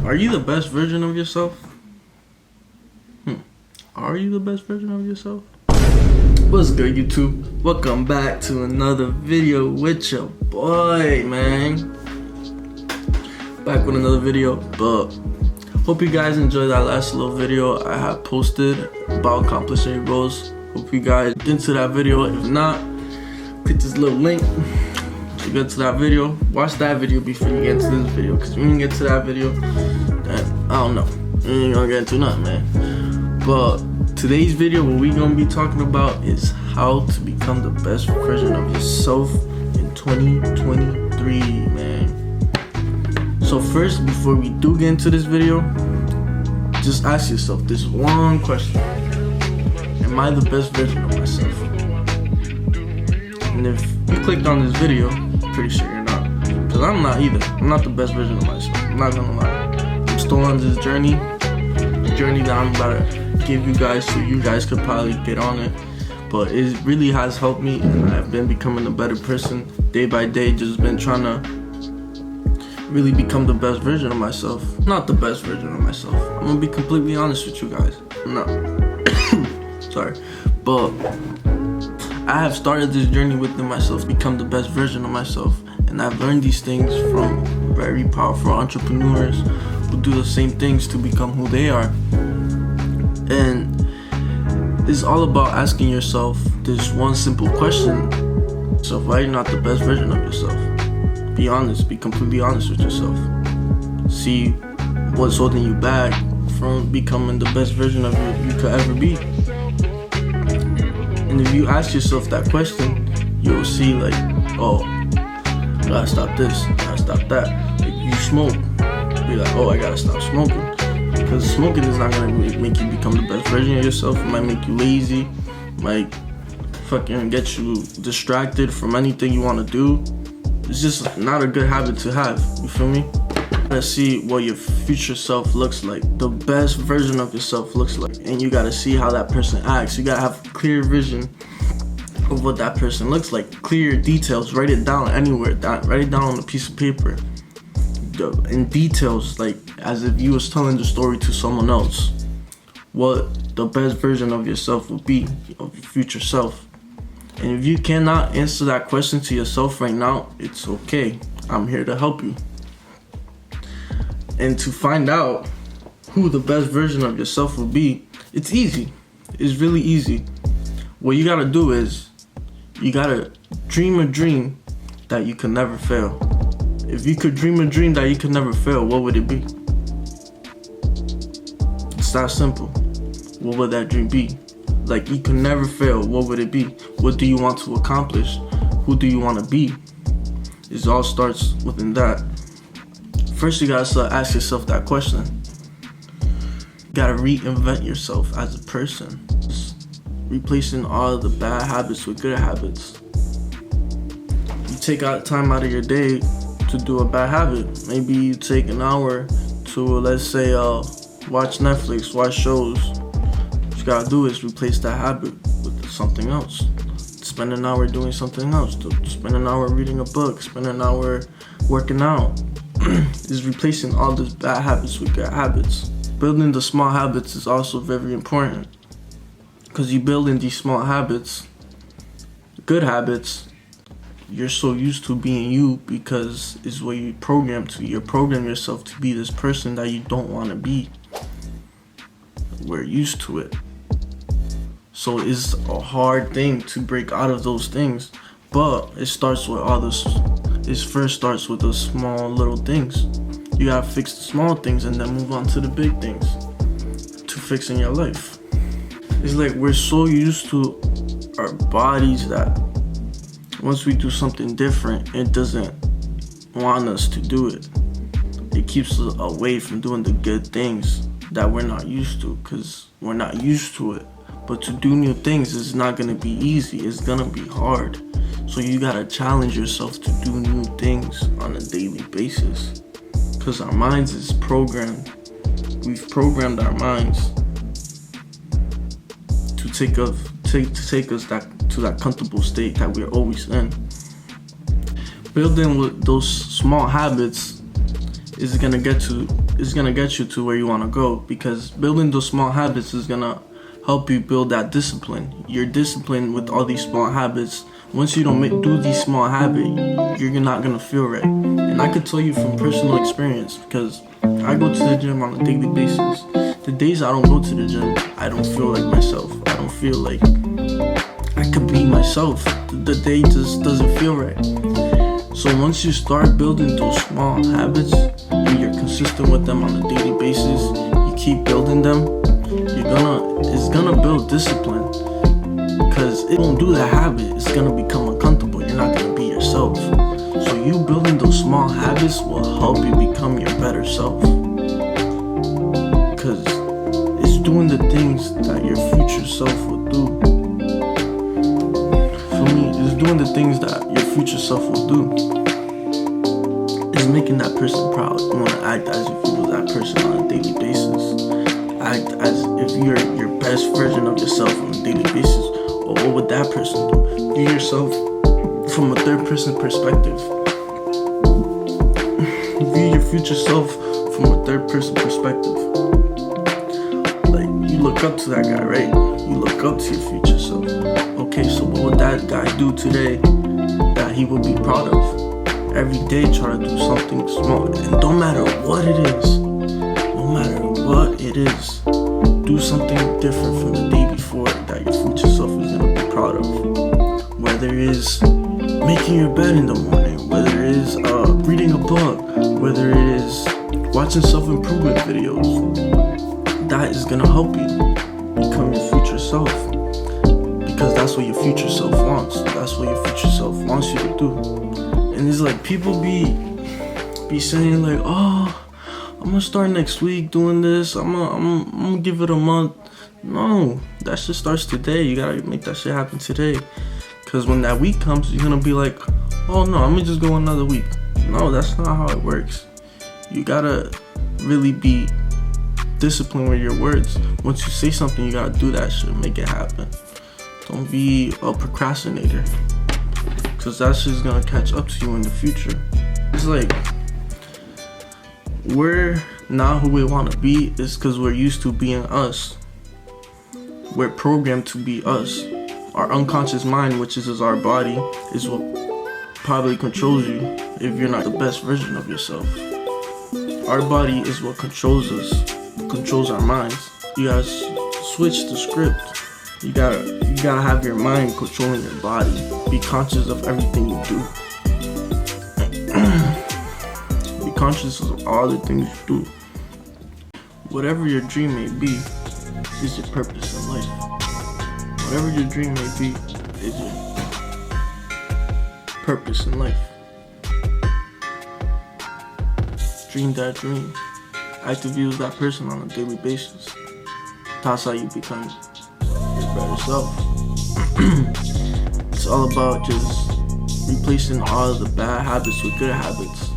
Are you the best version of yourself? Are you the best version of yourself? What's good, YouTube? Welcome back to another video with your boy, man. Back with another video, but hope you guys enjoyed that last little video I had posted about accomplishing your goals. Hope you guys get into that video. If not, click this little link to get to that video. Watch that video before you get into this video, because when you get to that video, then I don't know, you ain't gonna get into nothing, man. But today's video, what we gonna be talking about is how to become the best version of yourself in 2023, man. So first, before we do get into this video, just ask yourself this one question: am I the best version of myself? And if you clicked on this video, I'm pretty sure you're not, because I'm not either. I'm not the best version of myself, I'm not gonna lie. I'm still on this journey that I'm about to give you guys, so you guys could probably get on it. But it really has helped me, and I've been becoming a better person day by day. Just been trying to really become the best version of myself. Not the best version of myself, I'm gonna be completely honest with you guys. I'm not sorry, but I have started this journey within myself to become the best version of myself, and I've learned these things from very powerful entrepreneurs who do the same things to become who they are. And it's all about asking yourself this one simple question: so why are you not the best version of yourself? Be honest, be completely honest with yourself. See what's holding you back from becoming the best version of you could ever be. And if you ask yourself that question, you'll see, like, oh, I gotta stop this, I gotta stop that. Like, you smoke, be like, oh, I gotta stop smoking. Because smoking is not gonna make you become the best version of yourself. It might make you lazy, might fucking get you distracted from anything you wanna do. It's just not a good habit to have, you feel me? Let's see what your future self looks like, the best version of yourself looks like, and you gotta see how that person acts. You gotta have a clear vision of what that person looks like, clear details. Write it down anywhere, write it down on a piece of paper, in details, like as if you was telling the story to someone else, what the best version of yourself will be, of your future self. And if you cannot answer that question to yourself right now, it's okay, I'm here to help you. And to find out who the best version of yourself will be, it's easy. It's really easy. What you gotta do is, you gotta dream a dream that you can never fail. If you could dream a dream that you could never fail, what would it be? It's that simple. What would that dream be? Like, you can never fail, what would it be? What do you want to accomplish? Who do you want to be? It all starts within that. First, you gotta ask yourself that question. You gotta reinvent yourself as a person, replacing all of the bad habits with good habits. You take out time out of your day to do a bad habit. Maybe you take an hour to, let's say, watch Netflix, watch shows. What you gotta do is replace that habit with something else. Spend an hour doing something else. Spend an hour reading a book. Spend an hour working out. Is replacing all these bad habits with good habits. Building the small habits is also very important, because you building these small habits, good habits, you're so used to being you, because it's what you program to. You program yourself to be this person that you don't want to be. We're used to it. So it's a hard thing to break out of those things, but it starts with all this. It first starts with those small little things. You gotta fix the small things and then move on to the big things, to fixing your life. It's like we're so used to our bodies that once we do something different, it doesn't want us to do it. It keeps us away from doing the good things that we're not used to, because we're not used to it. But to do new things is not gonna be easy, it's gonna be hard. So you gotta challenge yourself to do new things on a daily basis, because our minds is programmed. We've programmed our minds to take us to that comfortable state that we're always in. Building with those small habits is gonna get is gonna get you to where you wanna go, because building those small habits is gonna help you build that discipline. You're disciplined with all these small habits. Once you don't do these small habits, you're not gonna feel right. And I could tell you from personal experience, because I go to the gym on a daily basis. The days I don't go to the gym, I don't feel like myself. I don't feel like I could be myself. The day just doesn't feel right. So once you start building those small habits and you're consistent with them on a daily basis, you keep building them, it's gonna build discipline. Because it won't do that habit, it's gonna become uncomfortable. You're not gonna be yourself. So you building those small habits will help you become your better self. Because it's doing the things that your future self would do. For me, it's doing the things that your future self will do. It's making that person proud. You wanna act as if you was that person on a daily basis. Act as if you're your best version of yourself on a daily basis. Or what would that person do? View yourself from a third person perspective. View your future self from a third person perspective. Like, you look up to that guy, right? You look up to your future self. Okay, so what would that guy do today that he would be proud of? Every day try to do something small. And don't matter what it is. No matter what it is. Do something different from the day before that your future self is going to be proud of. Whether it is making your bed in the morning, whether it is reading a book, whether it is watching self-improvement videos, that is going to help you become your future self. Because that's what your future self wants. That's what your future self wants you to do. And it's like people be saying like, oh, I'm gonna start next week doing this. I'm gonna give it a month. No, that shit starts today. You gotta make that shit happen today. Cause when that week comes, you're gonna be like, oh no, I'm gonna just go another week. No, that's not how it works. You gotta really be disciplined with your words. Once you say something, you gotta do that shit. Make it happen. Don't be a procrastinator. Cause that shit's gonna catch up to you in the future. It's like, we're not who we want to be is because we're used to being us. We're programmed to be us. Our unconscious mind, which is our body, is what probably controls you if you're not the best version of yourself. Our body is what controls us, controls our minds. You gotta switch the script. You gotta have your mind controlling your body. Be conscious of everything you do. Conscious of all the things you do. Whatever your dream may be is your purpose in life. Whatever your dream may be is your purpose in life. Dream that dream. Actively use that person on a daily basis. That's how you become your better self. It's all about just replacing all of the bad habits with good habits.